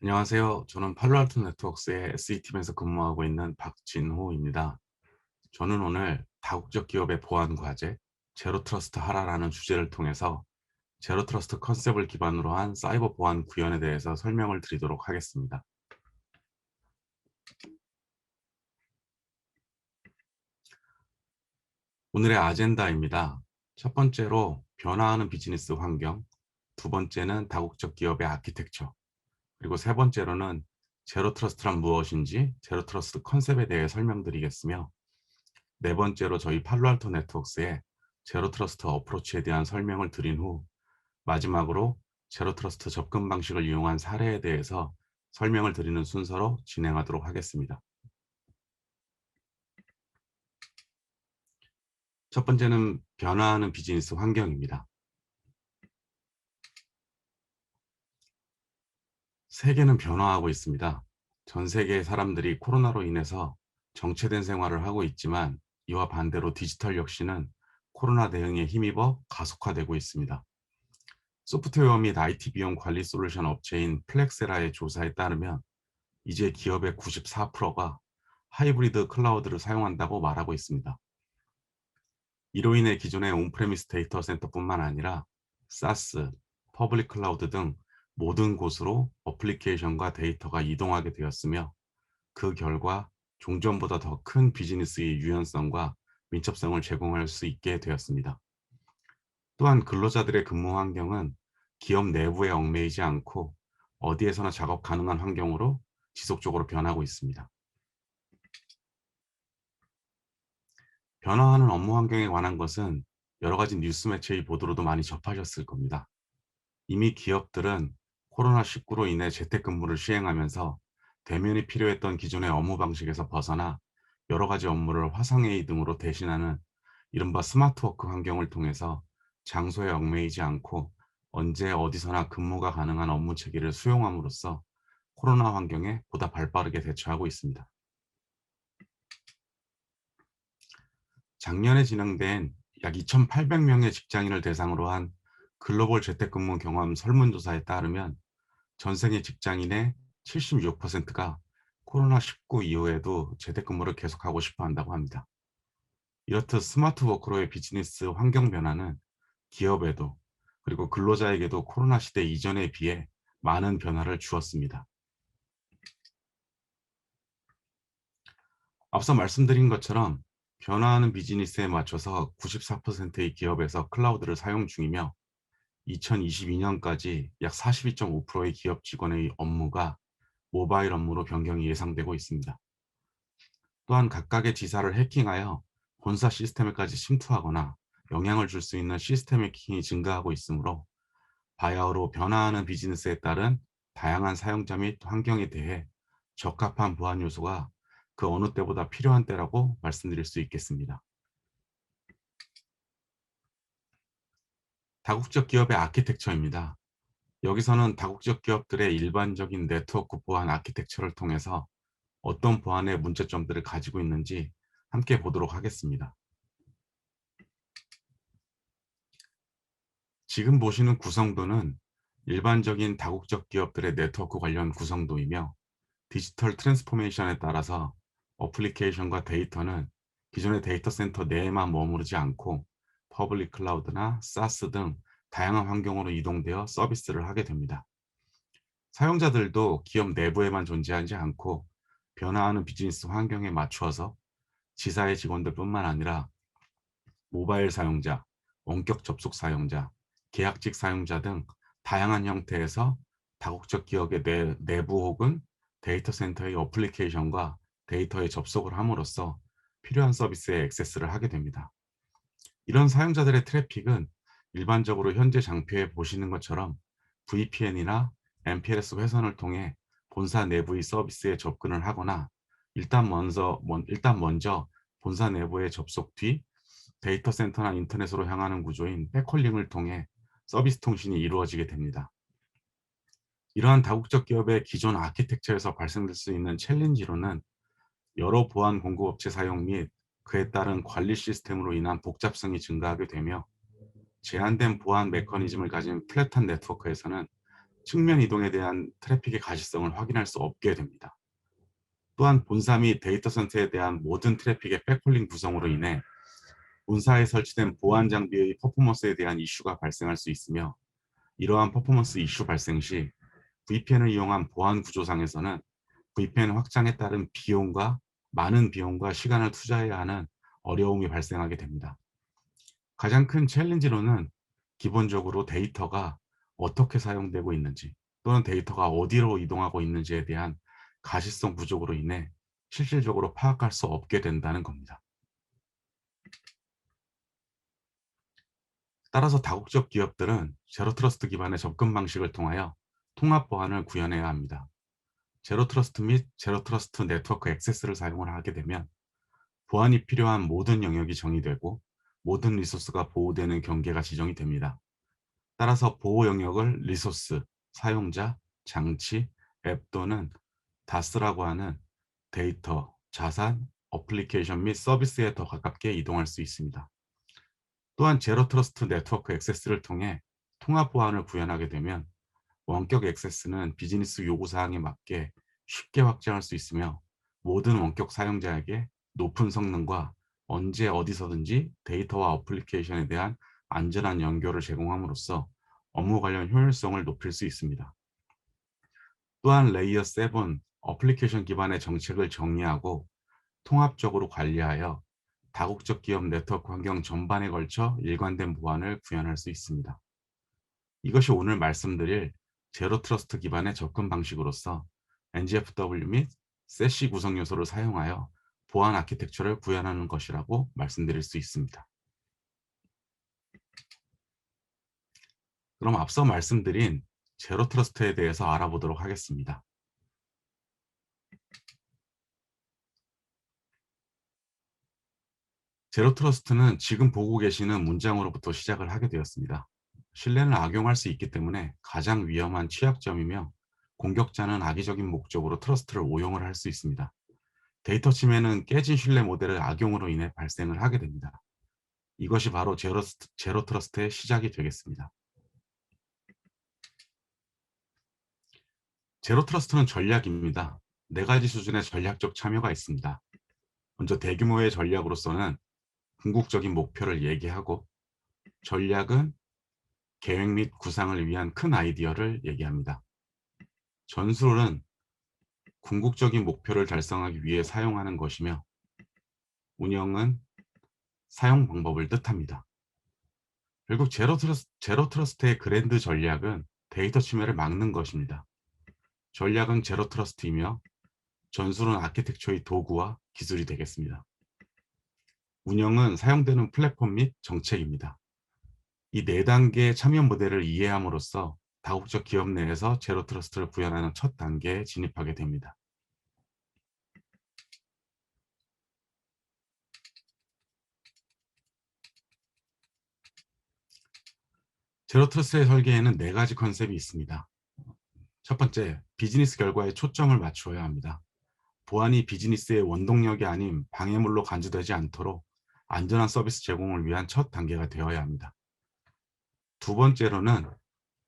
안녕하세요. 저는 팔로알토 네트워크스의 SE팀에서 근무하고 있는 박진호입니다. 저는 오늘 다국적 기업의 보안 과제, 제로 트러스트 하라라는 주제를 통해서 제로 트러스트 컨셉을 기반으로 한 사이버 보안 구현에 대해서 설명을 드리도록 하겠습니다. 오늘의 아젠다입니다. 첫 번째로 변화하는 비즈니스 환경, 두 번째는 다국적 기업의 아키텍처, 그리고 세 번째로는 제로 트러스트란 무엇인지 제로 트러스트 컨셉에 대해 설명드리겠으며, 네 번째로 저희 팔로알토 네트워크스의 제로 트러스트 어프로치에 대한 설명을 드린 후, 마지막으로 제로 트러스트 접근 방식을 이용한 사례에 대해서 설명을 드리는 순서로 진행하도록 하겠습니다. 첫 번째는 변화하는 비즈니스 환경입니다. 세계는 변화하고 있습니다. 전 세계의 사람들이 코로나로 인해서 정체된 생활을 하고 있지만, 이와 반대로 디지털 혁신은 코로나 대응에 힘입어 가속화되고 있습니다. 소프트웨어 및 IT 비용 관리 솔루션 업체인 플렉세라의 조사에 따르면 이제 기업의 94%가 하이브리드 클라우드를 사용한다고 말하고 있습니다. 이로 인해 기존의 온프레미스 데이터 센터뿐만 아니라 사스, 퍼블릭 클라우드 등 모든 곳으로 어플리케이션과 데이터가 이동하게 되었으며, 그 결과 종전보다 더 큰 비즈니스의 유연성과 민첩성을 제공할 수 있게 되었습니다. 또한 근로자들의 근무 환경은 기업 내부에 얽매이지 않고 어디에서나 작업 가능한 환경으로 지속적으로 변하고 있습니다. 변화하는 업무 환경에 관한 것은 여러 가지 뉴스 매체의 보도로도 많이 접하셨을 겁니다. 이미 기업들은 코로나19로 인해 재택근무를 시행하면서 대면이 필요했던 기존의 업무 방식에서 벗어나 여러 가지 업무를 화상회의 등으로 대신하는 이른바 스마트워크 환경을 통해서 장소에 얽매이지 않고 언제 어디서나 근무가 가능한 업무 체계를 수용함으로써 코로나 환경에 보다 발빠르게 대처하고 있습니다. 작년에 진행된 약 2,800명의 직장인을 대상으로 한 글로벌 재택근무 경험 설문조사에 따르면 전 세계 직장인의 76%가 코로나19 이후에도 재택근무를 계속하고 싶어 한다고 합니다. 이렇듯 스마트 워크로의 비즈니스 환경 변화는 기업에도, 그리고 근로자에게도 코로나 시대 이전에 비해 많은 변화를 주었습니다. 앞서 말씀드린 것처럼 변화하는 비즈니스에 맞춰서 94%의 기업에서 클라우드를 사용 중이며, 2022년까지 약 42.5%의 기업 직원의 업무가 모바일 업무로 변경이 예상되고 있습니다. 또한 각각의 지사를 해킹하여 본사 시스템에까지 침투하거나 영향을 줄 수 있는 시스템 해킹이 증가하고 있으므로, 바야흐로 변화하는 비즈니스에 따른 다양한 사용자 및 환경에 대해 적합한 보안 요소가 그 어느 때보다 필요한 때라고 말씀드릴 수 있겠습니다. 다국적 기업의 아키텍처입니다. 여기서는 다국적 기업들의 일반적인 네트워크 보안 아키텍처를 통해서 어떤 보안의 문제점들을 가지고 있는지 함께 보도록 하겠습니다. 지금 보시는 구성도는 일반적인 다국적 기업들의 네트워크 관련 구성도이며, 디지털 트랜스포메이션에 따라서 어플리케이션과 데이터는 기존의 데이터 센터 내에만 머무르지 않고 퍼블릭 클라우드나 사스 등 다양한 환경으로 이동되어 서비스를 하게 됩니다. 사용자들도 기업 내부에만 존재하지 않고 변화하는 비즈니스 환경에 맞추어서 지사의 직원들뿐만 아니라 모바일 사용자, 원격 접속 사용자, 계약직 사용자 등 다양한 형태에서 다국적 기업의 내부 혹은 데이터 센터의 어플리케이션과 데이터에 접속을 함으로써 필요한 서비스에 액세스를 하게 됩니다. 이런 사용자들의 트래픽은 일반적으로 현재 장표에 보시는 것처럼 VPN이나 MPLS 회선을 통해 본사 내부의 서비스에 접근을 하거나, 일단 먼저 본사 내부에 접속 뒤 데이터 센터나 인터넷으로 향하는 구조인 백홀링을 통해 서비스 통신이 이루어지게 됩니다. 이러한 다국적 기업의 기존 아키텍처에서 발생될 수 있는 챌린지로는 여러 보안 공급업체 사용 및 그에 따른 관리 시스템으로 인한 복잡성이 증가하게 되며, 제한된 보안 메커니즘을 가진 플랫한 네트워크에서는 측면 이동에 대한 트래픽의 가시성을 확인할 수 없게 됩니다. 또한 본사 및 데이터 센터에 대한 모든 트래픽의 백홀링 구성으로 인해 본사에 설치된 보안 장비의 퍼포먼스에 대한 이슈가 발생할 수 있으며, 이러한 퍼포먼스 이슈 발생 시 VPN을 이용한 보안 구조상에서는 VPN 확장에 따른 많은 비용과 시간을 투자해야 하는 어려움이 발생하게 됩니다. 가장 큰 챌린지로는 기본적으로 데이터가 어떻게 사용되고 있는지, 또는 데이터가 어디로 이동하고 있는지에 대한 가시성 부족으로 인해 실질적으로 파악할 수 없게 된다는 겁니다. 따라서 다국적 기업들은 제로 트러스트 기반의 접근 방식을 통하여 통합 보안을 구현해야 합니다. 제로 트러스트 및 제로 트러스트 네트워크 액세스를 사용을 하게 되면 보안이 필요한 모든 영역이 정의되고 모든 리소스가 보호되는 경계가 지정이 됩니다. 따라서 보호 영역을 리소스, 사용자, 장치, 앱 또는 다스라고 하는 데이터, 자산, 어플리케이션 및 서비스에 더 가깝게 이동할 수 있습니다. 또한 제로 트러스트 네트워크 액세스를 통해 통합 보안을 구현하게 되면 원격 액세스는 비즈니스 요구사항에 맞게 쉽게 확장할 수 있으며, 모든 원격 사용자에게 높은 성능과 언제 어디서든지 데이터와 어플리케이션에 대한 안전한 연결을 제공함으로써 업무 관련 효율성을 높일 수 있습니다. 또한 레이어 7 어플리케이션 기반의 정책을 정리하고 통합적으로 관리하여 다국적 기업 네트워크 환경 전반에 걸쳐 일관된 보안을 구현할 수 있습니다. 이것이 오늘 말씀드릴 제로 트러스트 기반의 접근 방식으로서 NGFW 및 세시 구성 요소를 사용하여 보안 아키텍처를 구현하는 것이라고 말씀드릴 수 있습니다. 그럼 앞서 말씀드린 제로 트러스트에 대해서 알아보도록 하겠습니다. 제로 트러스트는 지금 보고 계시는 문장으로부터 시작을 하게 되었습니다. 신뢰는 악용할 수 있기 때문에 가장 위험한 취약점이며, 공격자는 악의적인 목적으로 트러스트를 오용을 할 수 있습니다. 데이터 침해는 깨진 신뢰 모델의 악용으로 인해 발생을 하게 됩니다. 이것이 바로 제로 트러스트의 시작이 되겠습니다. 제로 트러스트는 전략입니다. 네 가지 수준의 전략적 참여가 있습니다. 먼저 대규모의 전략으로서는 궁극적인 목표를 얘기하고, 전략은 계획 및 구상을 위한 큰 아이디어를 얘기합니다. 전술은 궁극적인 목표를 달성하기 위해 사용하는 것이며, 운영은 사용 방법을 뜻합니다. 결국 제로 트러스트의 그랜드 전략은 데이터 침해를 막는 것입니다. 전략은 제로 트러스트이며 전술은 아키텍처의 도구와 기술이 되겠습니다. 운영은 사용되는 플랫폼 및 정책입니다. 이 네 단계의 참여 모델을 이해함으로써 다국적 기업 내에서 제로 트러스트를 구현하는 첫 단계에 진입하게 됩니다. 제로 트러스트의 설계에는 네 가지 컨셉이 있습니다. 첫 번째, 비즈니스 결과에 초점을 맞추어야 합니다. 보안이 비즈니스의 원동력이 아닌 방해물로 간주되지 않도록 안전한 서비스 제공을 위한 첫 단계가 되어야 합니다. 두 번째로는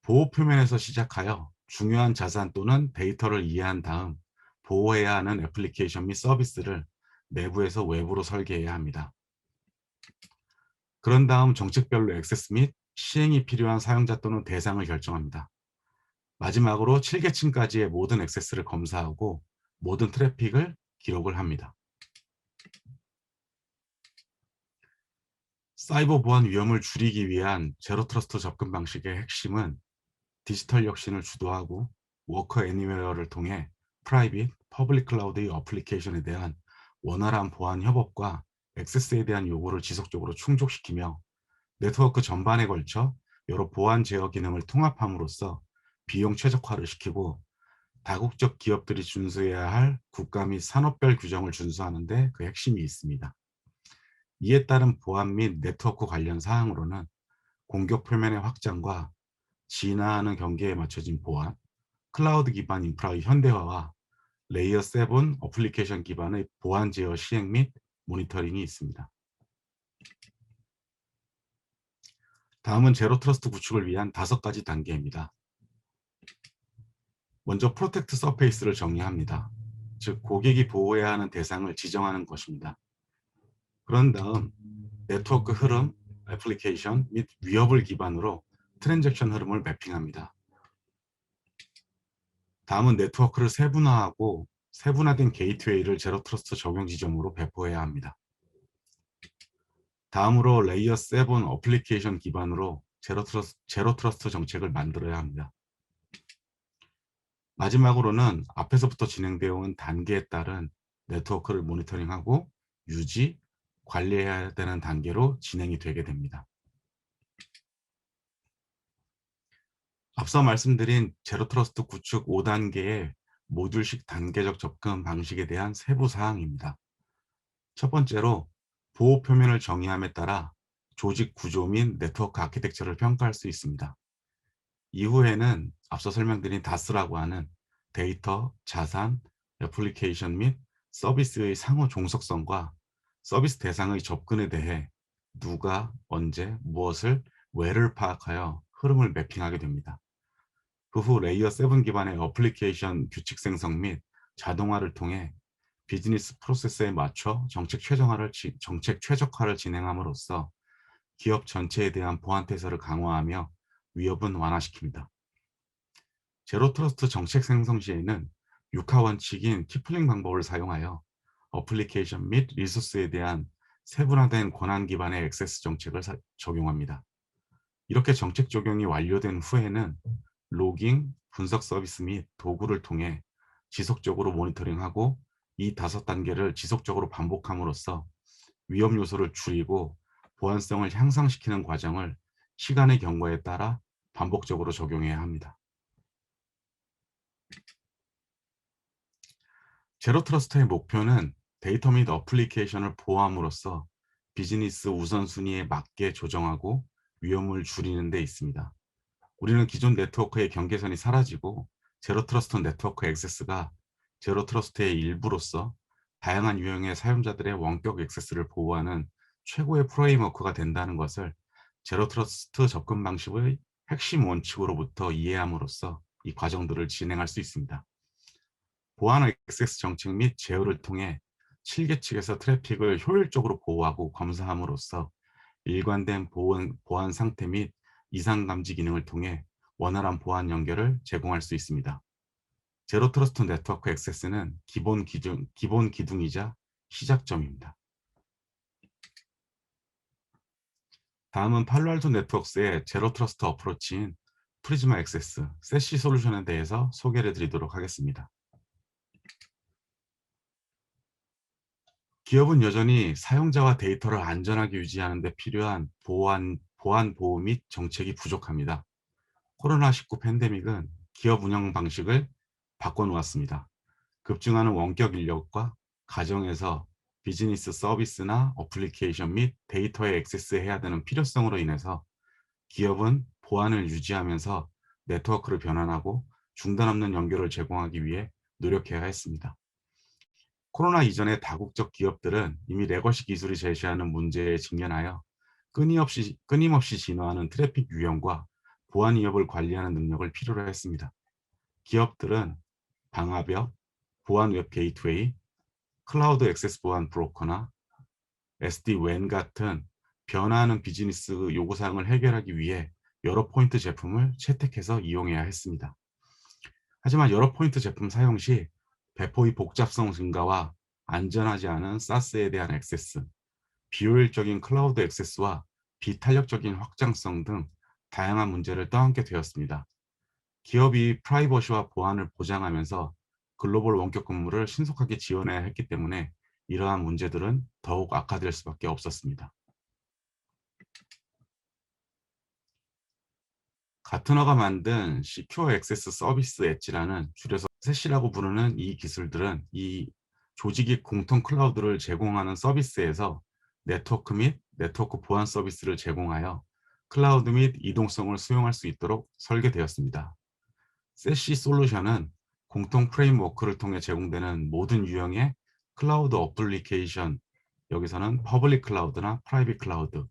보호 표면에서 시작하여 중요한 자산 또는 데이터를 이해한 다음 보호해야 하는 애플리케이션 및 서비스를 내부에서 외부로 설계해야 합니다. 그런 다음 정책별로 액세스 및 시행이 필요한 사용자 또는 대상을 결정합니다. 마지막으로 7계층까지의 모든 액세스를 검사하고 모든 트래픽을 기록을 합니다. 사이버 보안 위험을 줄이기 위한 제로 트러스트 접근 방식의 핵심은 디지털 혁신을 주도하고 워커 애니웨어를 통해 프라이빗, 퍼블릭 클라우드의 어플리케이션에 대한 원활한 보안 협업과 액세스에 대한 요구를 지속적으로 충족시키며, 네트워크 전반에 걸쳐 여러 보안 제어 기능을 통합함으로써 비용 최적화를 시키고 다국적 기업들이 준수해야 할 국가 및 산업별 규정을 준수하는 데 그 핵심이 있습니다. 이에 따른 보안 및 네트워크 관련 사항으로는 공격 표면의 확장과 진화하는 경계에 맞춰진 보안, 클라우드 기반 인프라의 현대화와 레이어 7 어플리케이션 기반의 보안 제어 시행 및 모니터링이 있습니다. 다음은 제로 트러스트 구축을 위한 5가지 단계입니다. 먼저 프로텍트 서페이스를 정의합니다. 즉 고객이 보호해야 하는 대상을 지정하는 것입니다. 그런 다음 네트워크 흐름, 애플리케이션 및 위협을 기반으로 트랜잭션 흐름을 매핑합니다. 다음은 네트워크를 세분화하고 세분화된 게이트웨이를 제로 트러스트 적용 지점으로 배포해야 합니다. 다음으로 레이어 7 어플리케이션 기반으로 제로 트러스트 정책을 만들어야 합니다. 마지막으로는 앞에서부터 진행되어 온 단계에 따른 네트워크를 모니터링하고 유지, 관리해야 되는 단계로 진행이 되게 됩니다. 앞서 말씀드린 제로 트러스트 구축 5단계의 모듈식 단계적 접근 방식에 대한 세부 사항입니다. 첫 번째로 보호 표면을 정의함에 따라 조직 구조 및 네트워크 아키텍처를 평가할 수 있습니다. 이후에는 앞서 설명드린 다스라고 하는 데이터, 자산, 애플리케이션 및 서비스의 상호 종속성과 서비스 대상의 접근에 대해 누가, 언제, 무엇을, 왜를 파악하여 흐름을 매핑하게 됩니다. 그 후 레이어 7 기반의 어플리케이션 규칙 생성 및 자동화를 통해 비즈니스 프로세스에 맞춰 정책 최적화를 진행함으로써 기업 전체에 대한 보안 태세를 강화하며 위협은 완화시킵니다. 제로 트러스트 정책 생성 시에는 6하 원칙인 키플링 방법을 사용하여 어플리케이션 및 리소스에 대한 세분화된 권한 기반의 액세스 정책을 적용합니다. 이렇게 정책 적용이 완료된 후에는 로깅, 분석 서비스 및 도구를 통해 지속적으로 모니터링하고 이 5단계를 지속적으로 반복함으로써 위험 요소를 줄이고 보안성을 향상시키는 과정을 시간의 경과에 따라 반복적으로 적용해야 합니다. 제로 트러스트의 목표는 데이터 및 어플리케이션을 보호함으로써 비즈니스 우선순위에 맞게 조정하고 위험을 줄이는 데 있습니다. 우리는 기존 네트워크의 경계선이 사라지고 제로 트러스트 네트워크 액세스가 제로 트러스트의 일부로서 다양한 유형의 사용자들의 원격 액세스를 보호하는 최고의 프레임워크가 된다는 것을 제로 트러스트 접근 방식의 핵심 원칙으로부터 이해함으로써 이 과정들을 진행할 수 있습니다. 보안 액세스 정책 및 제어를 통해 7개 측에서 트래픽을 효율적으로 보호하고 검사함으로써 일관된 보안 상태 및 이상 감지 기능을 통해 원활한 보안 연결을 제공할 수 있습니다. 제로 트러스트 네트워크 액세스는 기본 기둥이자 시작점입니다. 다음은 팔로알토 네트워크스의 제로 트러스트 어프로치인 프리즈마 액세스, 세시 솔루션에 대해서 소개를 드리도록 하겠습니다. 기업은 여전히 사용자와 데이터를 안전하게 유지하는 데 필요한 보안 보호 및 정책이 부족합니다. 코로나19 팬데믹은 기업 운영 방식을 바꿔놓았습니다. 급증하는 원격 인력과 가정에서 비즈니스 서비스나 어플리케이션 및 데이터에 액세스해야 되는 필요성으로 인해서 기업은 보안을 유지하면서 네트워크를 변환하고 중단 없는 연결을 제공하기 위해 노력해야 했습니다. 코로나 이전의 다국적 기업들은 이미 레거시 기술이 제시하는 문제에 직면하여 끊임없이 진화하는 트래픽 유형과 보안 위협을 관리하는 능력을 필요로 했습니다. 기업들은 방화벽, 보안 웹 게이트웨이, 클라우드 액세스 보안 브로커나 SD-WAN 같은 변화하는 비즈니스 요구사항을 해결하기 위해 여러 포인트 제품을 채택해서 이용해야 했습니다. 하지만 여러 포인트 제품 사용 시 배포의 복잡성 증가와 안전하지 않은 사스에 대한 액세스, 비효율적인 클라우드 액세스와 비탄력적인 확장성 등 다양한 문제를 떠안게 되었습니다. 기업이 프라이버시와 보안을 보장하면서 글로벌 원격 근무를 신속하게 지원해야 했기 때문에 이러한 문제들은 더욱 악화될 수밖에 없었습니다. 가트너가 만든 시큐어 액세스 서비스 엣지라는 줄여서 세시라고 부르는 이 기술들은 이 조직이 공통 클라우드를 제공하는 서비스에서 네트워크 및 네트워크 보안 서비스를 제공하여 클라우드 및 이동성을 수용할 수 있도록 설계되었습니다. 세시 솔루션은 공통 프레임워크를 통해 제공되는 모든 유형의 클라우드 어플리케이션, 여기서는 퍼블릭 클라우드나 프라이빗 클라우드,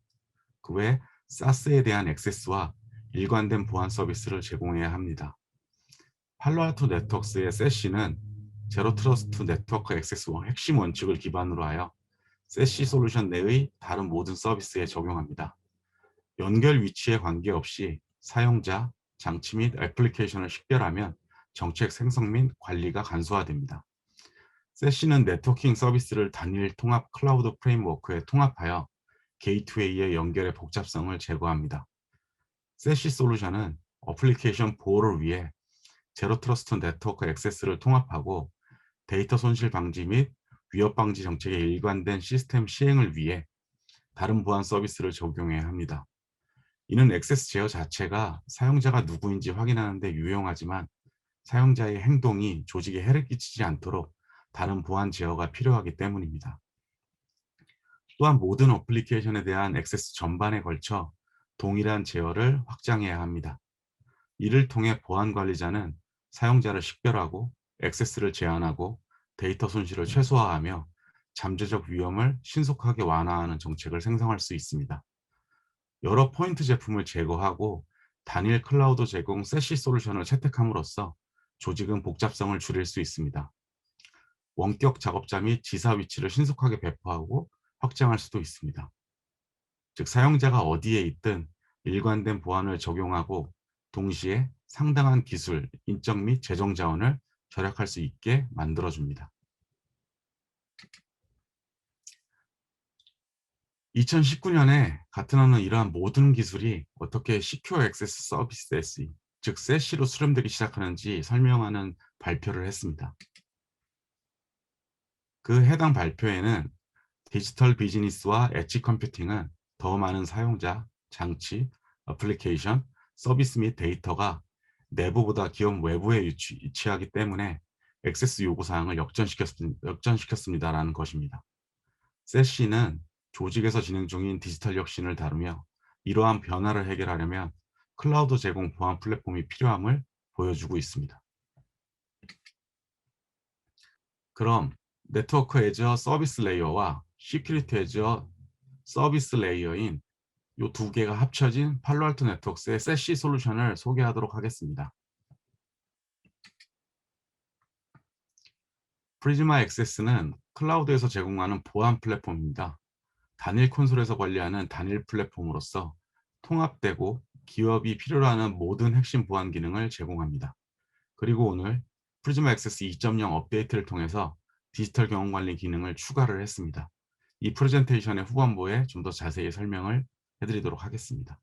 그 외 사스에 대한 액세스와 일관된 보안 서비스를 제공해야 합니다. 팔로알토 네트워크스의 세시는 제로 트러스트 네트워크 액세스 핵심 원칙을 기반으로 하여 세시 솔루션 내의 다른 모든 서비스에 적용합니다. 연결 위치에 관계없이 사용자, 장치 및 애플리케이션을 식별하면 정책 생성 및 관리가 간소화됩니다. 세시는 네트워킹 서비스를 단일 통합 클라우드 프레임워크에 통합하여 게이트웨이의 연결의 복잡성을 제거합니다. 세시 솔루션은 어플리케이션 보호를 위해 제로 트러스트 네트워크 액세스를 통합하고 데이터 손실 방지 및 위협 방지 정책의 일관된 시스템 시행을 위해 다른 보안 서비스를 적용해야 합니다. 이는 액세스 제어 자체가 사용자가 누구인지 확인하는 데 유용하지만 사용자의 행동이 조직에 해를 끼치지 않도록 다른 보안 제어가 필요하기 때문입니다. 또한 모든 어플리케이션에 대한 액세스 전반에 걸쳐 동일한 제어를 확장해야 합니다. 이를 통해 보안 관리자는 사용자를 식별하고 액세스를 제한하고 데이터 손실을 최소화하며 잠재적 위험을 신속하게 완화하는 정책을 생성할 수 있습니다. 여러 포인트 제품을 제거하고 단일 클라우드 제공 세시 솔루션을 채택함으로써 조직은 복잡성을 줄일 수 있습니다. 원격 작업자 및 지사 위치를 신속하게 배포하고 확장할 수도 있습니다. 즉 사용자가 어디에 있든 일관된 보안을 적용하고 동시에 상당한 기술, 인적 및 재정 자원을 절약할 수 있게 만들어줍니다. 2019년에 가트너는 이러한 모든 기술이 어떻게 시큐어 액세스 서비스 SE, 즉 세시로 수렴되기 시작하는지 설명하는 발표를 했습니다. 그 해당 발표에는 디지털 비즈니스와 엣지 컴퓨팅은 더 많은 사용자, 장치, 애플리케이션, 서비스 및 데이터가 내부보다 기업 외부에 위치하기 때문에 액세스 요구사항을 역전시켰습니다라는 것입니다. 세시는 조직에서 진행 중인 디지털 혁신을 다루며 이러한 변화를 해결하려면 클라우드 제공 보안 플랫폼이 필요함을 보여주고 있습니다. 그럼 네트워크 애저 서비스 레이어와 시큐리티 애저 서비스 레이어인 이 두 개가 합쳐진 팔로알토 네트워크스의 세시 솔루션을 소개하도록 하겠습니다. 프리즈마 액세스는 클라우드에서 제공하는 보안 플랫폼입니다. 단일 콘솔에서 관리하는 단일 플랫폼으로서 통합되고 기업이 필요로 하는 모든 핵심 보안 기능을 제공합니다. 그리고 오늘 프리즈마 액세스 2.0 업데이트를 통해서 디지털 경험 관리 기능을 추가를 했습니다. 이 프레젠테이션의 후반부에 좀 더 자세히 설명을 해드리도록 하겠습니다.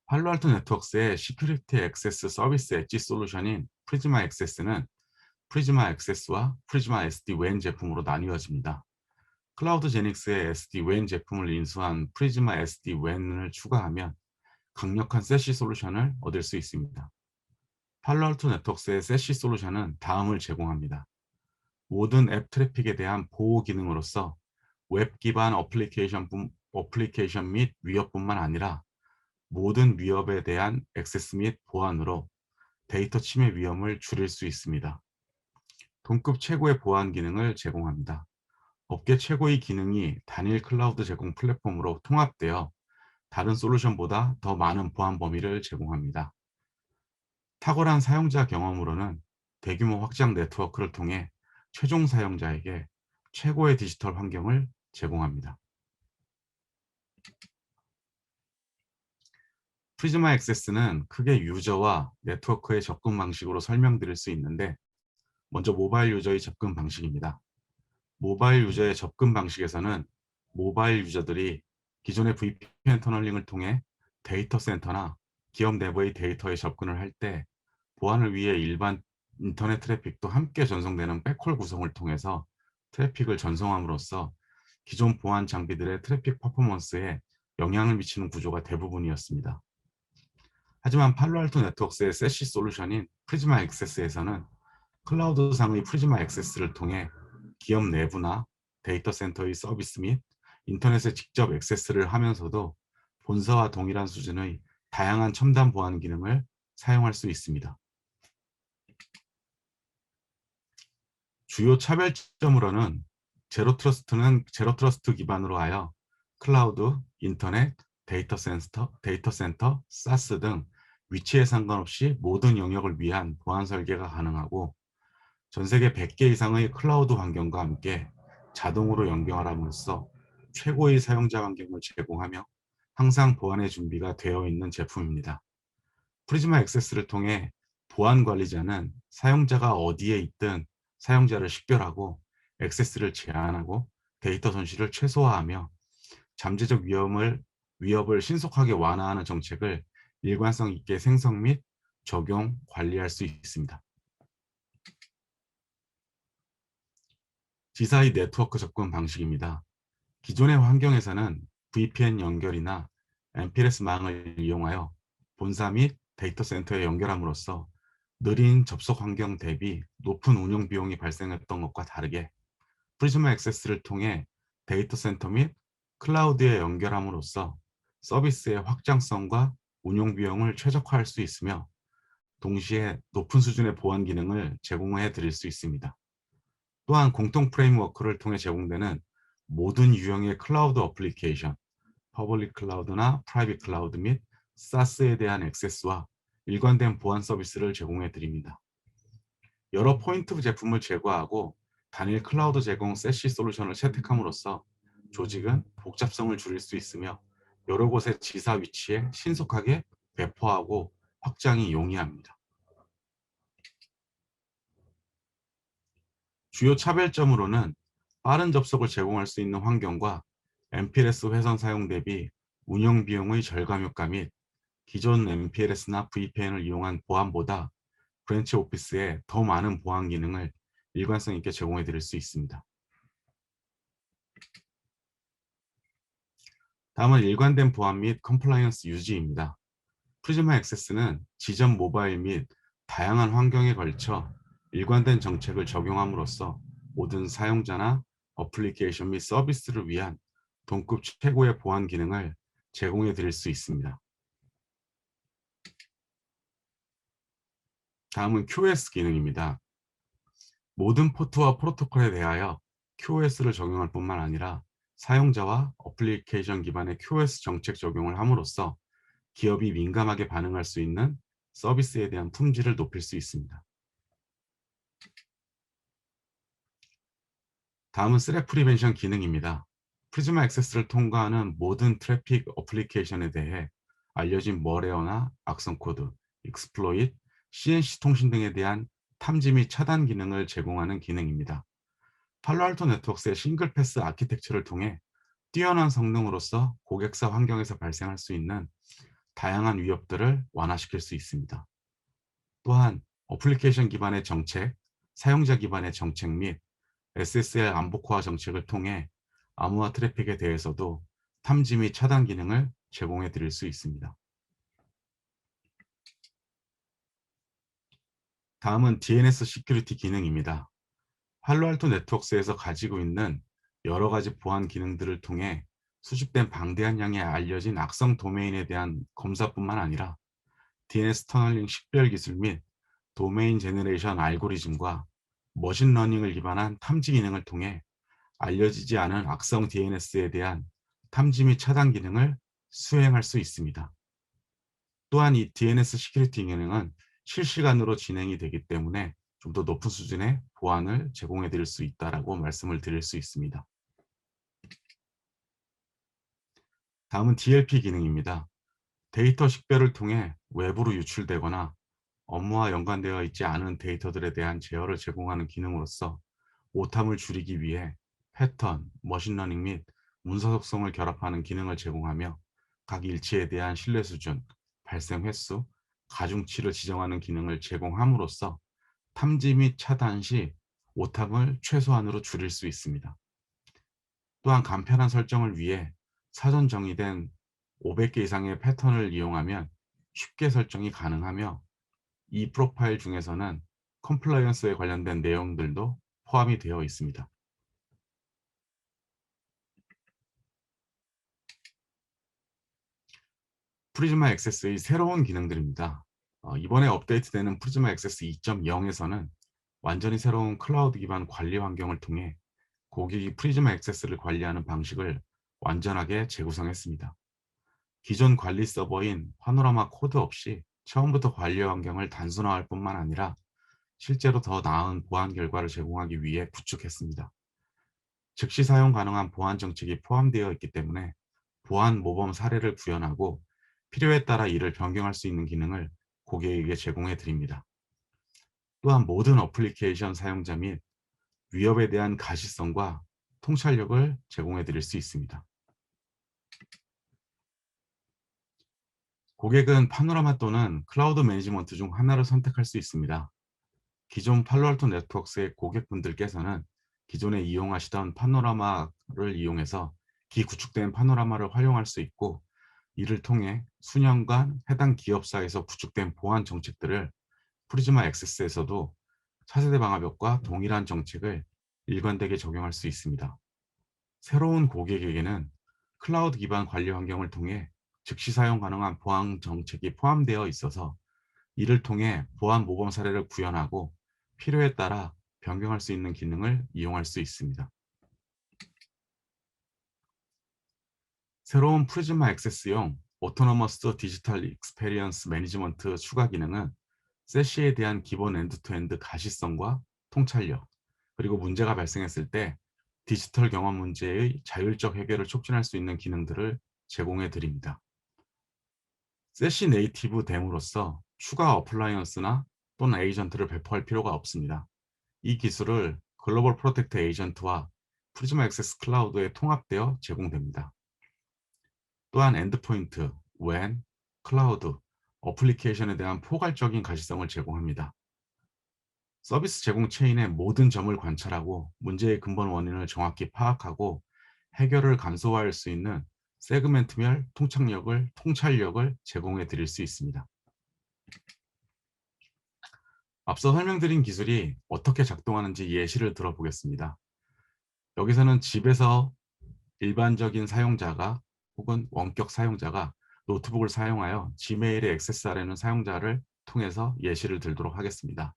팔로알토 네트워크스의 시큐리티 액세스 서비스 엣지 솔루션인 프리즈마 액세스는 프리즈마 액세스와 프리즈마 SD-WAN 제품으로 나뉘어집니다. 클라우드 제닉스의 SD-WAN 제품을 인수한 프리즈마 SD-WAN을 추가하면 강력한 세시 솔루션을 얻을 수 있습니다. 팔로알토 네트워크스의 세시 솔루션은 다음을 제공합니다. 모든 앱 트래픽에 대한 보호 기능으로서 웹 기반 어플리케이션 및 위협뿐만 아니라 모든 위협에 대한 액세스 및 보안으로 데이터 침해 위험을 줄일 수 있습니다. 동급 최고의 보안 기능을 제공합니다. 업계 최고의 기능이 단일 클라우드 제공 플랫폼으로 통합되어 다른 솔루션보다 더 많은 보안 범위를 제공합니다. 탁월한 사용자 경험으로는 대규모 확장 네트워크를 통해 최종 사용자에게 최고의 디지털 환경을 제공합니다. 프리즈마 액세스는 크게 유저와 네트워크의 접근 방식으로 설명드릴 수 있는데 먼저 모바일 유저의 접근 방식입니다. 모바일 유저의 접근 방식에서는 모바일 유저들이 기존의 VPN 터널링을 통해 데이터 센터나 기업 내부의 데이터에 접근을 할 때 보안을 위해 일반 인터넷 트래픽도 함께 전송되는 백홀 구성을 통해서 트래픽을 전송함으로써 기존 보안 장비들의 트래픽 퍼포먼스에 영향을 미치는 구조가 대부분이었습니다. 하지만 팔로알토 네트워크스의 세시 솔루션인 프리즈마 액세스에서는 클라우드상의 프리즈마 액세스를 통해 기업 내부나 데이터 센터의 서비스 및 인터넷에 직접 액세스를 하면서도 본사와 동일한 수준의 다양한 첨단 보안 기능을 사용할 수 있습니다. 주요 차별점으로는 제로 트러스트 기반으로 하여 클라우드, 인터넷, 데이터 센터, 사스 등 위치에 상관없이 모든 영역을 위한 보안 설계가 가능하고 전 세계 100개 이상의 클라우드 환경과 함께 자동으로 연결함으로써 최고의 사용자 환경을 제공하며 항상 보안의 준비가 되어 있는 제품입니다. 프리즈마 액세스를 통해 보안 관리자는 사용자가 어디에 있든 사용자를 식별하고 액세스를 제한하고 데이터 손실을 최소화하며 잠재적 위협을 신속하게 완화하는 정책을 일관성 있게 생성 및 적용, 관리할 수 있습니다. 지사의 네트워크 접근 방식입니다. 기존의 환경에서는 VPN 연결이나 MPLS망을 이용하여 본사 및 데이터 센터에 연결함으로써 느린 접속 환경 대비 높은 운영 비용이 발생했던 것과 다르게 프리즈마 액세스를 통해 데이터 센터 및 클라우드에 연결함으로써 서비스의 확장성과 운용 비용을 최적화할 수 있으며 동시에 높은 수준의 보안 기능을 제공해 드릴 수 있습니다. 또한 공통 프레임워크를 통해 제공되는 모든 유형의 클라우드 어플리케이션, 퍼블릭 클라우드나 프라이빗 클라우드 및 SaaS에 대한 액세스와 일관된 보안 서비스를 제공해 드립니다. 여러 포인트 제품을 제거하고 단일 클라우드 제공 세시 솔루션을 채택함으로써 조직은 복잡성을 줄일 수 있으며 여러 곳의 지사 위치에 신속하게 배포하고 확장이 용이합니다. 주요 차별점으로는 빠른 접속을 제공할 수 있는 환경과 MPLS 회선 사용 대비 운영 비용의 절감 효과 및 기존 MPLS나 VPN을 이용한 보안보다 브랜치 오피스에 더 많은 보안 기능을 일관성 있게 제공해 드릴 수 있습니다. 다음은 일관된 보안 및 컴플라이언스 유지입니다. 프리즈마 액세스는 지점 모바일 및 다양한 환경에 걸쳐 일관된 정책을 적용함으로써 모든 사용자나 어플리케이션 및 서비스를 위한 동급 최고의 보안 기능을 제공해 드릴 수 있습니다. 다음은 QoS 기능입니다. 모든 포트와 프로토콜에 대하여 QoS를 적용할 뿐만 아니라 사용자와 어플리케이션 기반의 QoS 정책 적용을 함으로써 기업이 민감하게 반응할 수 있는 서비스에 대한 품질을 높일 수 있습니다. 다음은 스랩 프리벤션 기능입니다. 프리즈마 액세스를 통과하는 모든 트래픽 어플리케이션에 대해 알려진 머레어나 악성 코드, 익스플로잇, CNC 통신 등에 대한 탐지 및 차단 기능을 제공하는 기능입니다. 팔로알토 네트워크스의 싱글 패스 아키텍처를 통해 뛰어난 성능으로서 고객사 환경에서 발생할 수 있는 다양한 위협들을 완화시킬 수 있습니다. 또한 어플리케이션 기반의 정책, 사용자 기반의 정책 및 SSL 안보코어 정책을 통해 암호화 트래픽에 대해서도 탐지 및 차단 기능을 제공해 드릴 수 있습니다. 다음은 DNS 시큐리티 기능입니다. 팔로알토 네트워크스에서 가지고 있는 여러 가지 보안 기능들을 통해 수집된 방대한 양의 알려진 악성 도메인에 대한 검사뿐만 아니라 DNS 터널링 식별 기술 및 도메인 제너레이션 알고리즘과 머신러닝을 기반한 탐지 기능을 통해 알려지지 않은 악성 DNS에 대한 탐지 및 차단 기능을 수행할 수 있습니다. 또한 이 DNS 시큐리티 기능은 실시간으로 진행이 되기 때문에 좀 더 높은 수준의 보안을 제공해 드릴 수 있다라고 말씀을 드릴 수 있습니다. 다음은 DLP 기능입니다. 데이터 식별을 통해 외부로 유출되거나 업무와 연관되어 있지 않은 데이터들에 대한 제어를 제공하는 기능으로서 오탐을 줄이기 위해 패턴, 머신러닝 및 문서 속성을 결합하는 기능을 제공하며 각 일치에 대한 신뢰 수준, 발생 횟수, 가중치를 지정하는 기능을 제공함으로써 탐지 및 차단 시 오탐을 최소한으로 줄일 수 있습니다. 또한 간편한 설정을 위해 사전 정의된 500개 이상의 패턴을 이용하면 쉽게 설정이 가능하며 이 프로파일 중에서는 컴플라이언스에 관련된 내용들도 포함이 되어 있습니다. 프리즈마 액세스의 새로운 기능들입니다. 이번에 업데이트되는 프리즈마 액세스 2.0에서는 완전히 새로운 클라우드 기반 관리 환경을 통해 고객이 프리즈마 액세스를 관리하는 방식을 완전하게 재구성했습니다. 기존 관리 서버인 파노라마 코드 없이 처음부터 관리 환경을 단순화할 뿐만 아니라 실제로 더 나은 보안 결과를 제공하기 위해 구축했습니다. 즉시 사용 가능한 보안 정책이 포함되어 있기 때문에 보안 모범 사례를 구현하고 필요에 따라 이를 변경할 수 있는 기능을 고객에게 제공해 드립니다. 또한 모든 어플리케이션 사용자 및 위협에 대한 가시성과 통찰력을 제공해 드릴 수 있습니다. 고객은 파노라마 또는 클라우드 매니지먼트 중 하나를 선택할 수 있습니다. 기존 팔로알토 네트워크스의 고객분들께서는 기존에 이용하시던 파노라마를 이용해서 기구축된 파노라마를 활용할 수 있고, 이를 통해 수년간 해당 기업사에서 구축된 보안 정책들을 프리즈마 액세스에서도 차세대 방화벽과 동일한 정책을 일관되게 적용할 수 있습니다. 새로운 고객에게는 클라우드 기반 관리 환경을 통해 즉시 사용 가능한 보안 정책이 포함되어 있어서 이를 통해 보안 모범 사례를 구현하고 필요에 따라 변경할 수 있는 기능을 이용할 수 있습니다. 새로운 프리즈마 액세스용 오토노머스 디지털 익스페리언스 매니지먼트 추가 기능은 세시에 대한 기본 엔드투엔드 가시성과 통찰력, 그리고 문제가 발생했을 때 디지털 경험 문제의 자율적 해결을 촉진할 수 있는 기능들을 제공해 드립니다. 세시 네이티브 댐으로써 추가 어플라이언스나 또는 에이전트를 배포할 필요가 없습니다. 이 기술을 글로벌 프로텍트 에이전트와 프리즈마 액세스 클라우드에 통합되어 제공됩니다. 또한 엔드포인트, WAN, 클라우드, 어플리케이션에 대한 포괄적인 가시성을 제공합니다. 서비스 제공 체인의 모든 점을 관찰하고 문제의 근본 원인을 정확히 파악하고 해결을 간소화할 수 있는 세그멘트별 통찰력을 제공해 드릴 수 있습니다. 앞서 설명드린 기술이 어떻게 작동하는지 예시를 들어보겠습니다. 여기서는 집에서 일반적인 사용자가 혹은 원격 사용자가 노트북을 사용하여 지메일에 액세스하려는 사용자를 통해서 예시를 들도록 하겠습니다.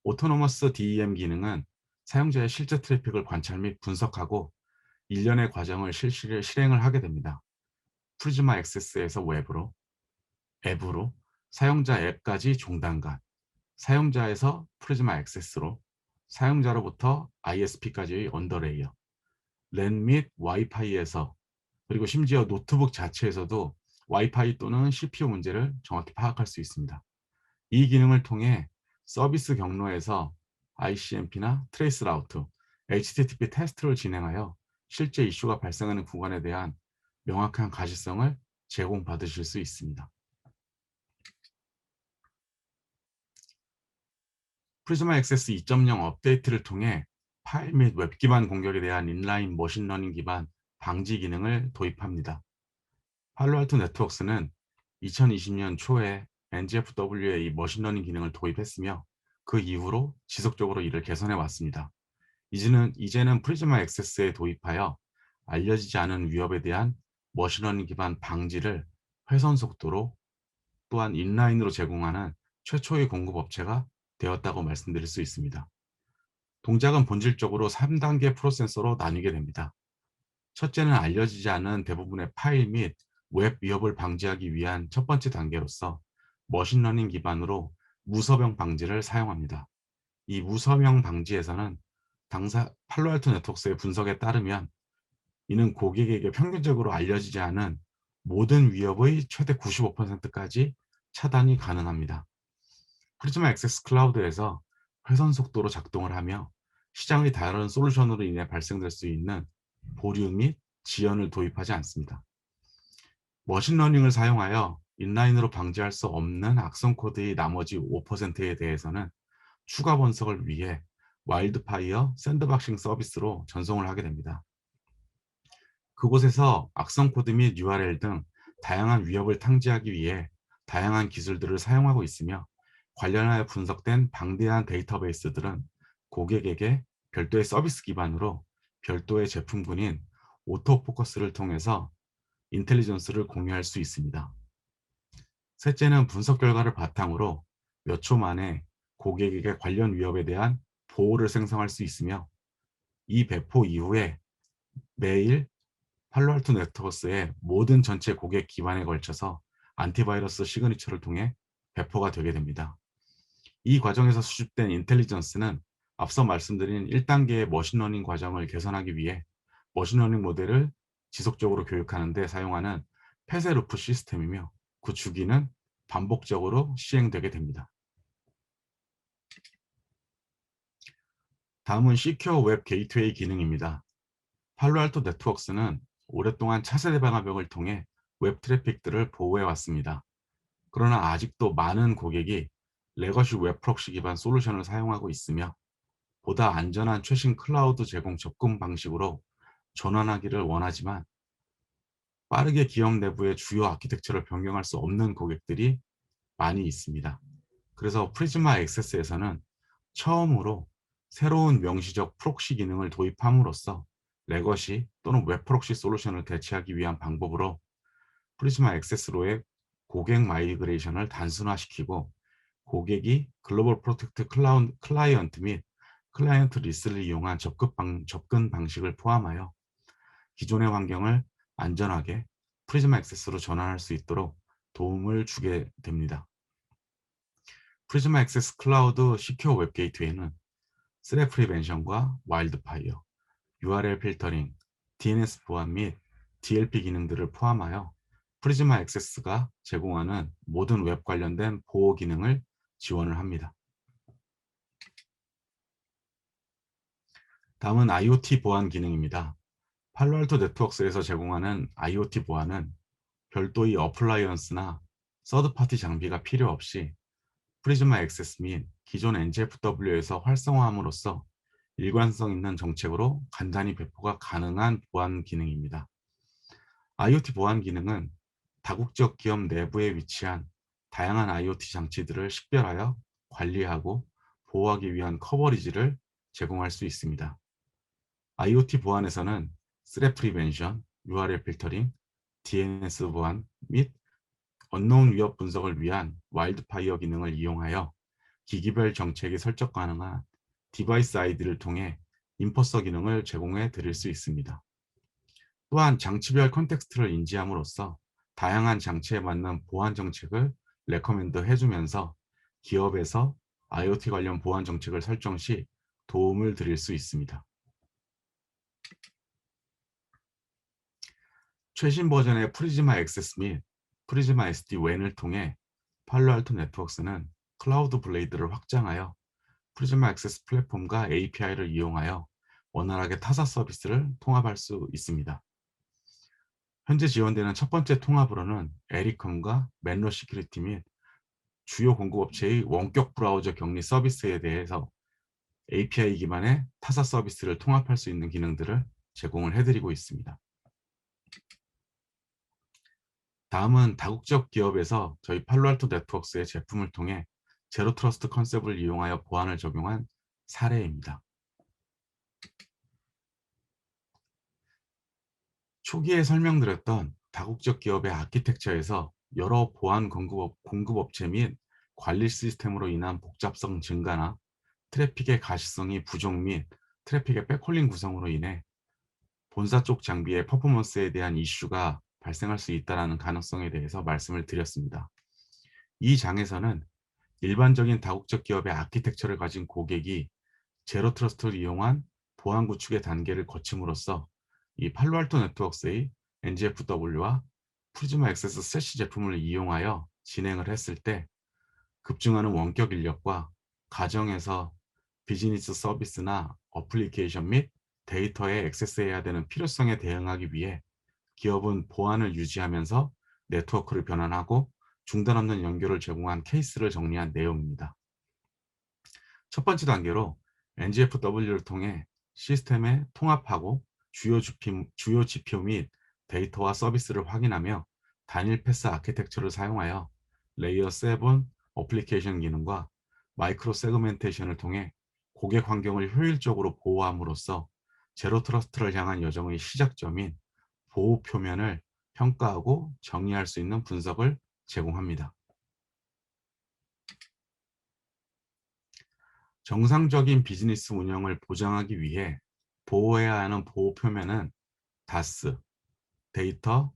오토노머스 DEM 기능은 사용자의 실제 트래픽을 관찰 및 분석하고 일련의 과정을 실행을 하게 됩니다. 프리즈마 액세스에서 웹으로, 앱으로, 사용자 앱까지 종단간, 사용자에서 프리즈마 액세스로, 사용자로부터 ISP까지의 언더레이어, 랜 및 와이파이에서, 그리고 심지어 노트북 자체에서도 와이파이 또는 CPU 문제를 정확히 파악할 수 있습니다. 이 기능을 통해 서비스 경로에서 ICMP나 트레이스 라우트, HTTP 테스트를 진행하여 실제 이슈가 발생하는 구간에 대한 명확한 가시성을 제공받으실 수 있습니다. 프리즈마 액세스 2.0 업데이트를 통해 파일 및 웹 기반 공격에 대한 인라인 머신러닝 기반 방지 기능을 도입합니다. 팔로알토 네트워크스는 2020년 초에 NGFW에 이 머신러닝 기능을 도입했으며 그 이후로 지속적으로 이를 개선해 왔습니다. 이제는 프리즈마 액세스에 도입하여 알려지지 않은 위협에 대한 머신러닝 기반 방지를 회선 속도로 또한 인라인으로 제공하는 최초의 공급 업체가 되었다고 말씀드릴 수 있습니다. 동작은 본질적으로 3단계 프로세서로 나뉘게 됩니다. 첫째는 알려지지 않은 대부분의 파일 및 웹 위협을 방지하기 위한 첫 번째 단계로서 머신러닝 기반으로 무서명 방지를 사용합니다. 이 무서명 방지에서는 당사 팔로알토 네트워크스의 분석에 따르면 이는 고객에게 평균적으로 알려지지 않은 모든 위협의 최대 95%까지 차단이 가능합니다. 프리즈마 액세스 클라우드에서 회선 속도로 작동을 하며 시장의 다른 솔루션으로 인해 발생될 수 있는 보류 및 지연을 도입하지 않습니다. 머신러닝을 사용하여 인라인으로 방지할 수 없는 악성 코드의 나머지 5%에 대해서는 추가 분석을 위해 와일드파이어 샌드박싱 서비스로 전송을 하게 됩니다. 그곳에서 악성 코드 및 URL 등 다양한 위협을 탐지하기 위해 다양한 기술들을 사용하고 있으며, 관련하여 분석된 방대한 데이터베이스들은 고객에게 별도의 서비스 기반으로 별도의 제품군인 오토포커스를 통해서 인텔리전스를 공유할 수 있습니다. 셋째는 분석 결과를 바탕으로 몇 초 만에 고객에게 관련 위협에 대한 보호를 생성할 수 있으며, 이 배포 이후에 매일 팔로알토 네트워크스의 모든 전체 고객 기반에 걸쳐서 안티바이러스 시그니처를 통해 배포가 되게 됩니다. 이 과정에서 수집된 인텔리전스는 앞서 말씀드린 1단계의 머신러닝 과정을 개선하기 위해 머신러닝 모델을 지속적으로 교육하는 데 사용하는 폐쇄 루프 시스템이며 그 주기는 반복적으로 시행되게 됩니다. 다음은 시큐어 웹 게이트웨이 기능입니다. 팔로알토 네트워크스는 오랫동안 차세대 방화벽을 통해 웹 트래픽들을 보호해 왔습니다. 그러나 아직도 많은 고객이 레거시 웹 프록시 기반 솔루션을 사용하고 있으며 보다 안전한 최신 클라우드 제공 접근 방식으로 전환하기를 원하지만 빠르게 기업 내부의 주요 아키텍처를 변경할 수 없는 고객들이 많이 있습니다. 그래서 프리즈마 액세스에서는 처음으로 새로운 명시적 프록시 기능을 도입함으로써 레거시 또는 웹 프록시 솔루션을 대체하기 위한 방법으로 프리즈마 액세스로의 고객 마이그레이션을 단순화시키고 고객이 글로벌 프로텍트 클라이언트 및 클라이언트 리스를 이용한 접근 방식을 포함하여 기존의 환경을 안전하게 프리즈마 액세스로 전환할 수 있도록 도움을 주게 됩니다. 프리즈마 액세스 클라우드 시큐어 웹 게이트웨이는 스랩 프리벤션과 와일드파이어, URL 필터링, DNS 보안 및 DLP 기능들을 포함하여 프리즈마 액세스가 제공하는 모든 웹 관련된 보호 기능을 지원을 합니다. 다음은 IoT 보안 기능입니다. 팔로알토 네트워크스에서 제공하는 IoT 보안은 별도의 어플라이언스나 서드파티 장비가 필요 없이 프리즈마 액세스 및 기존 NGFW에서 활성화함으로써 일관성 있는 정책으로 간단히 배포가 가능한 보안 기능입니다. IoT 보안 기능은 다국적 기업 내부에 위치한 다양한 IoT 장치들을 식별하여 관리하고 보호하기 위한 커버리지를 제공할 수 있습니다. IoT 보안에서는 스랩 프리벤션, URL 필터링, DNS 보안 및 언노운 위협 분석을 위한 와일드파이어 기능을 이용하여 기기별 정책이 설정 가능한 디바이스 아이디를 통해 인포서 기능을 제공해 드릴 수 있습니다. 또한 장치별 컨텍스트를 인지함으로써 다양한 장치에 맞는 보안 정책을 레커멘드 해주면서 기업에서 IoT 관련 보안 정책을 설정 시 도움을 드릴 수 있습니다. 최신 버전의 프리즈마 액세스 및 프리즈마 SD-WAN을 통해 팔로알토 네트워크스는 클라우드 블레이드를 확장하여 프리즈마 액세스 플랫폼과 API를 이용하여 원활하게 타사 서비스를 통합할 수 있습니다. 현재 지원되는 첫 번째 통합으로는 에리컴과 맨로 시큐리티 및 주요 공급업체의 원격 브라우저 격리 서비스에 대해서 API 기반의 타사 서비스를 통합할 수 있는 기능들을 제공을 해드리고 있습니다. 다음은 다국적 기업에서 저희 팔로알토 네트워크스의 제품을 통해 제로 트러스트 컨셉을 이용하여 보안을 적용한 사례입니다. 초기에 설명드렸던 다국적 기업의 아키텍처에서 여러 보안 공급업체 및 관리 시스템으로 인한 복잡성 증가나 트래픽의 가시성이 부족 및 트래픽의 백홀링 구성으로 인해 본사 쪽 장비의 퍼포먼스에 대한 이슈가 발생할 수 있다는 가능성에 대해서 말씀을 드렸습니다. 이 장에서는 일반적인 다국적 기업의 아키텍처를 가진 고객이 제로 트러스트를 이용한 보안 구축의 단계를 거침으로써 이 팔로알토 네트워크스의 NGFW와 프리즈마 액세스 세시 제품을 이용하여 진행을 했을 때 급증하는 원격 인력과 가정에서 비즈니스 서비스나 어플리케이션 및 데이터에 액세스해야 되는 필요성에 대응하기 위해 기업은 보안을 유지하면서 네트워크를 변환하고 중단 없는 연결을 제공한 케이스를 정리한 내용입니다. 첫 번째 단계로 NGFW를 통해 시스템에 통합하고 주요 지표 및 데이터와 서비스를 확인하며 단일 패스 아키텍처를 사용하여 레이어 7 어플리케이션 기능과 마이크로 세그멘테이션을 통해 고객 환경을 효율적으로 보호함으로써 제로 트러스트를 향한 여정의 시작점인 보호 표면을 평가하고 정리할 수 있는 분석을 제공합니다. 정상적인 비즈니스 운영을 보장하기 위해 보호해야 하는 보호 표면은 DAS, 데이터,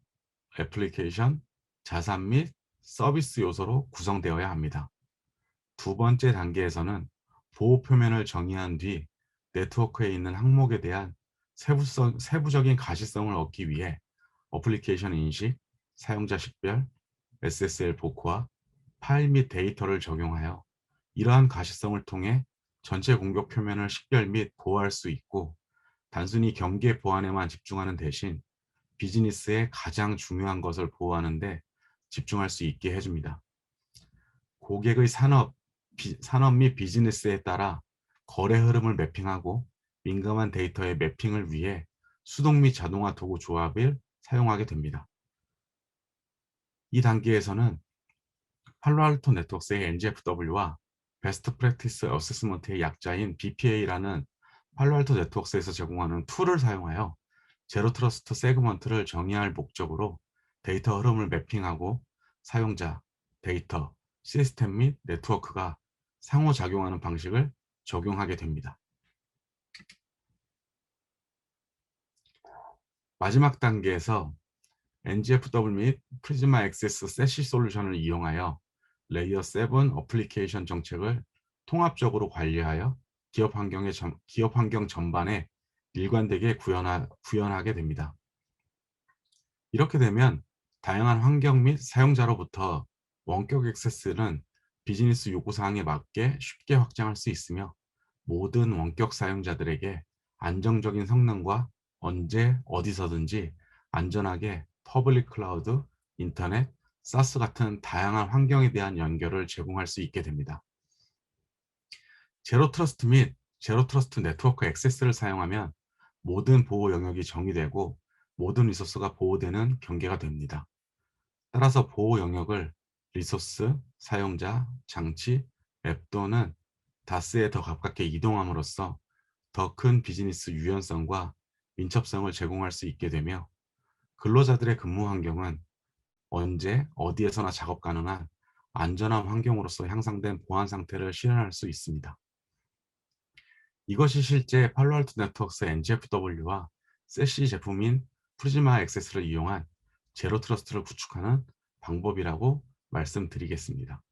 애플리케이션, 자산 및 서비스 요소로 구성되어야 합니다. 두 번째 단계에서는 보호 표면을 정의한 뒤 네트워크에 있는 항목에 대한 세부적인 가시성을 얻기 위해 어플리케이션 인식, 사용자 식별, SSL 복구와 파일 및 데이터를 적용하여 이러한 가시성을 통해 전체 공격 표면을 식별 및 보호할 수 있고, 단순히 경계 보안에만 집중하는 대신 비즈니스의 가장 중요한 것을 보호하는 데 집중할 수 있게 해줍니다. 고객의 산업 및 비즈니스에 따라 거래 흐름을 매핑하고 민감한 데이터의 매핑을 위해 수동 및 자동화 도구 조합을 사용하게 됩니다. 이 단계에서는 팔로알토 네트워크스의 NGFW와 베스트 프랙티스 어세스먼트의 약자인 BPA라는 팔로알토 네트워크스에서 제공하는 툴을 사용하여 제로 트러스트 세그먼트를 정의할 목적으로 데이터 흐름을 매핑하고 사용자, 데이터, 시스템 및 네트워크가 상호작용하는 방식을 적용하게 됩니다. 마지막 단계에서 NGFW 및 프리즈마 액세스 세시 솔루션을 이용하여 레이어 7 어플리케이션 정책을 통합적으로 관리하여 기업 환경 전반에 일관되게 구현하게 됩니다. 이렇게 되면 다양한 환경 및 사용자로부터 원격 액세스는 비즈니스 요구사항에 맞게 쉽게 확장할 수 있으며, 모든 원격 사용자들에게 안정적인 성능과 언제 어디서든지 안전하게 퍼블릭 클라우드, 인터넷, 사스 같은 다양한 환경에 대한 연결을 제공할 수 있게 됩니다. 제로 트러스트 및 제로 트러스트 네트워크 액세스를 사용하면 모든 보호 영역이 정의되고 모든 리소스가 보호되는 경계가 됩니다. 따라서 보호 영역을 리소스, 사용자, 장치, 앱 또는 다스에 더 가깝게 이동함으로써 더 큰 비즈니스 유연성과 민첩성을 제공할 수 있게 되며, 근로자들의 근무 환경은 언제 어디에서나 작업 가능한 안전한 환경으로서 향상된 보안 상태를 실현할 수 있습니다. 이것이 실제 팔로알토 네트워크스 NGFW와 세시 제품인 프리즈마 액세스를 이용한 제로 트러스트를 구축하는 방법이라고 말씀드리겠습니다.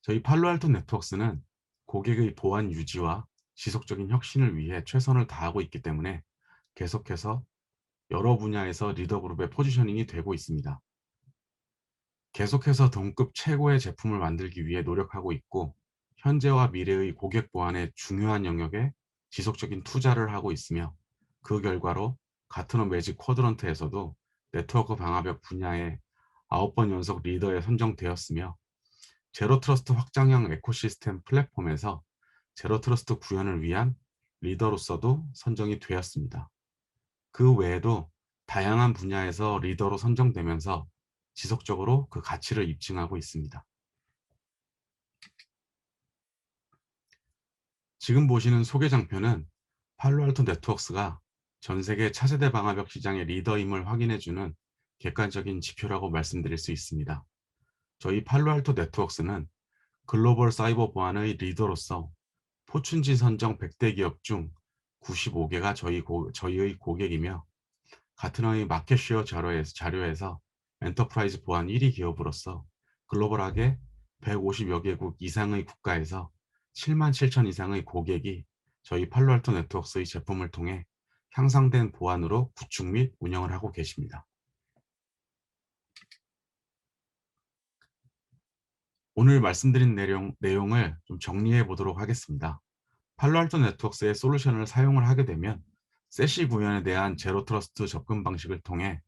저희 팔로알토 네트워크스는 고객의 보안 유지와 지속적인 혁신을 위해 최선을 다하고 있기 때문에 계속해서 여러 분야에서 리더그룹의 포지셔닝이 되고 있습니다. 계속해서 동급 최고의 제품을 만들기 위해 노력하고 있고, 현재와 미래의 고객 보안의 중요한 영역에 지속적인 투자를 하고 있으며, 그 결과로 가트너 매직 쿼드런트에서도 네트워크 방화벽 분야에 9번 연속 리더에 선정되었으며, 제로 트러스트 확장형 에코시스템 플랫폼에서 제로 트러스트 구현을 위한 리더로서도 선정이 되었습니다. 그 외에도 다양한 분야에서 리더로 선정되면서 지속적으로 그 가치를 입증하고 있습니다. 지금 보시는 소개 장표는 팔로알토 네트워크스가 전 세계 차세대 방화벽 시장의 리더임을 확인해주는 객관적인 지표라고 말씀드릴 수 있습니다. 저희 팔로알토 네트워크스는 글로벌 사이버 보안의 리더로서 포춘지 선정 100대 기업 중 95개가 저희의 고객이며, 가트너의 마켓쉐어 자료에서 엔터프라이즈 보안 1위 기업으로서 글로벌하게 150여 개국 이상의 국가에서 7만 7천 이상의 고객이 저희 팔로알토 네트워크스의 제품을 통해 향상된 보안으로 구축 및 운영을 하고 계십니다. 오늘 말씀드린 내용을 좀 정리해 보도록 하겠습니다. 팔로알토 네트워크스의 솔루션을 사용을 하게 되면 세시 구현에 대한 제로 트러스트 접근 방식을 통해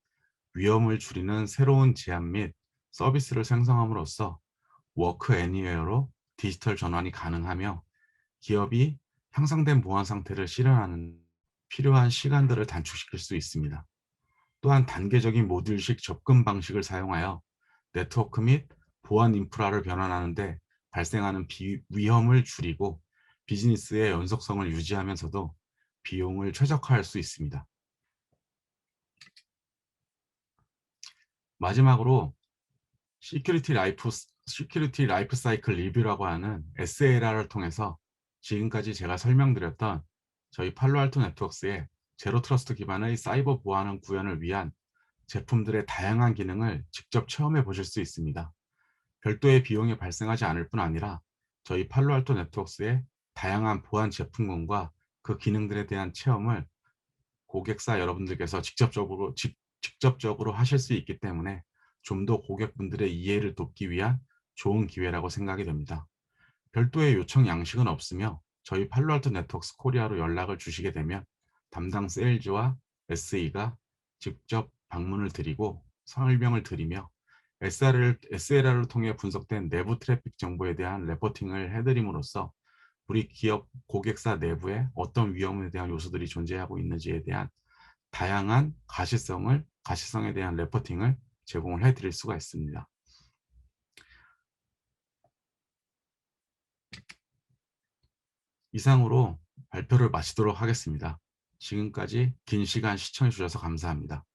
위험을 줄이는 새로운 제안 및 서비스를 생성함으로써 워크 애니웨어로 디지털 전환이 가능하며, 기업이 향상된 보안 상태를 실현하는 필요한 시간들을 단축시킬 수 있습니다. 또한 단계적인 모듈식 접근 방식을 사용하여 네트워크 및 보안 인프라를 변환하는 데 발생하는 위험을 줄이고 비즈니스의 연속성을 유지하면서도 비용을 최적화할 수 있습니다. 마지막으로 시큐리티 라이프 사이클 리뷰라고 하는 SLR을 통해서 지금까지 제가 설명드렸던 저희 팔로알토 네트워크스의 제로 트러스트 기반의 사이버 보안 구현을 위한 제품들의 다양한 기능을 직접 체험해 보실 수 있습니다. 별도의 비용이 발생하지 않을 뿐 아니라 저희 팔로알토 네트워크스의 다양한 보안 제품군과 그 기능들에 대한 체험을 고객사 여러분들께서 직접적으로 하실 수 있기 때문에 좀 더 고객분들의 이해를 돕기 위한 좋은 기회라고 생각이 됩니다. 별도의 요청 양식은 없으며 저희 팔로알토 네트워크스 코리아로 연락을 주시게 되면 담당 세일즈와 SE가 직접 방문을 드리고 설명을 드리며 SLR을 통해 분석된 내부 트래픽 정보에 대한 레포팅을 해드림으로써 우리 기업 고객사 내부에 어떤 위험에 대한 요소들이 존재하고 있는지에 대한 다양한 가시성에 대한 레포팅을 제공을 해드릴 수가 있습니다. 이상으로 발표를 마치도록 하겠습니다. 지금까지 긴 시간 시청해 주셔서 감사합니다.